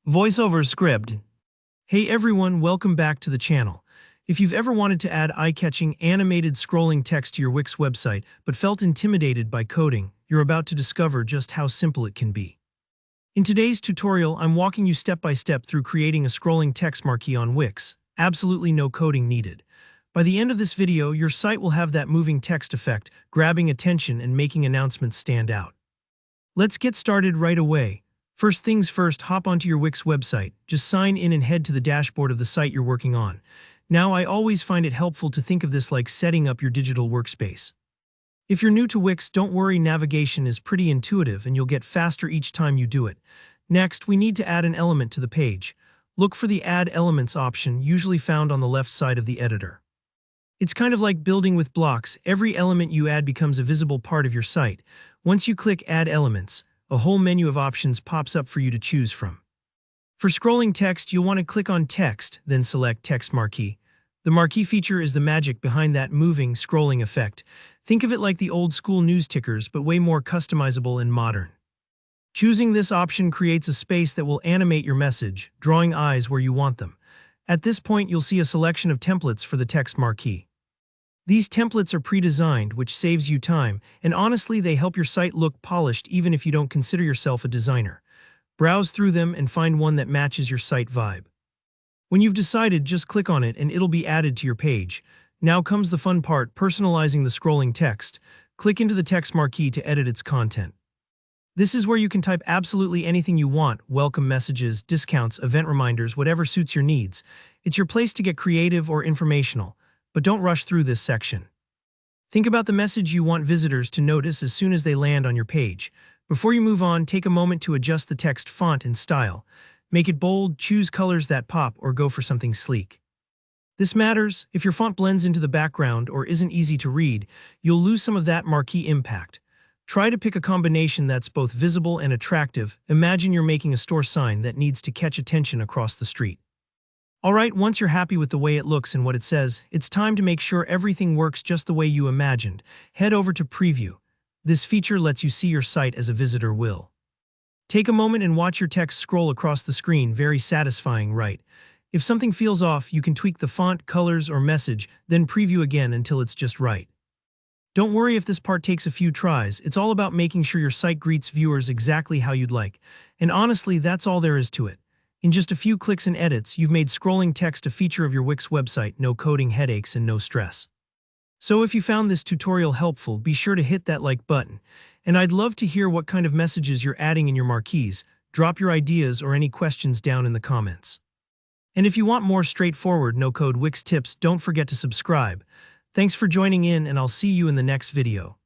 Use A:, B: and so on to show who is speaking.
A: Voiceover script. Hey everyone, welcome back to the channel. If you've ever wanted to add eye-catching animated scrolling text to your Wix website but felt intimidated by coding, you're about to discover just how simple it can be. In today's tutorial, I'm walking you step by step through creating a scrolling text marquee on Wix. Absolutely no coding needed. By the end of this video, your site will have that moving text effect, grabbing attention and making announcements stand out. Let's get started right away. First things first, hop onto your Wix website. Just sign in and head to the dashboard of the site you're working on. Now, I always find it helpful to think of this like setting up your digital workspace. If you're new to Wix, don't worry, navigation is pretty intuitive and you'll get faster each time you do it. Next, we need to add an element to the page. Look for the Add Elements option, usually found on the left side of the editor. It's kind of like building with blocks. Every element you add becomes a visible part of your site. Once you click Add Elements, a whole menu of options pops up for you to choose from. For scrolling text, you'll want to click on Text, then select Text Marquee. The marquee feature is the magic behind that moving, scrolling effect. Think of it like the old-school news tickers, but way more customizable and modern. Choosing this option creates a space that will animate your message, drawing eyes where you want them. At this point, you'll see a selection of templates for the text marquee. These templates are pre-designed, which saves you time, and honestly, they help your site look polished even if you don't consider yourself a designer. Browse through them and find one that matches your site vibe. When you've decided, just click on it and it'll be added to your page. Now comes the fun part, personalizing the scrolling text. Click into the text marquee to edit its content. This is where you can type absolutely anything you want: welcome messages, discounts, event reminders, whatever suits your needs. It's your place to get creative or informational, but don't rush through this section. Think about the message you want visitors to notice as soon as they land on your page. Before you move on, take a moment to adjust the text font and style. Make it bold, choose colors that pop, or go for something sleek. This matters. If your font blends into the background or isn't easy to read, you'll lose some of that marquee impact. Try to pick a combination that's both visible and attractive. Imagine you're making a store sign that needs to catch attention across the street. Alright, once you're happy with the way it looks and what it says, it's time to make sure everything works just the way you imagined. Head over to Preview. This feature lets you see your site as a visitor will. Take a moment and watch your text scroll across the screen. Very satisfying, right? If something feels off, you can tweak the font, colors, or message, then preview again until it's just right. Don't worry if this part takes a few tries. It's all about making sure your site greets viewers exactly how you'd like. And honestly, that's all there is to it. In just a few clicks and edits, you've made scrolling text a feature of your Wix website. No coding headaches and no stress. So if you found this tutorial helpful, be sure to hit that like button. And I'd love to hear what kind of messages you're adding in your marquees. Drop your ideas or any questions down in the comments. And if you want more straightforward no-code Wix tips, don't forget to subscribe. Thanks for joining in, and I'll see you in the next video.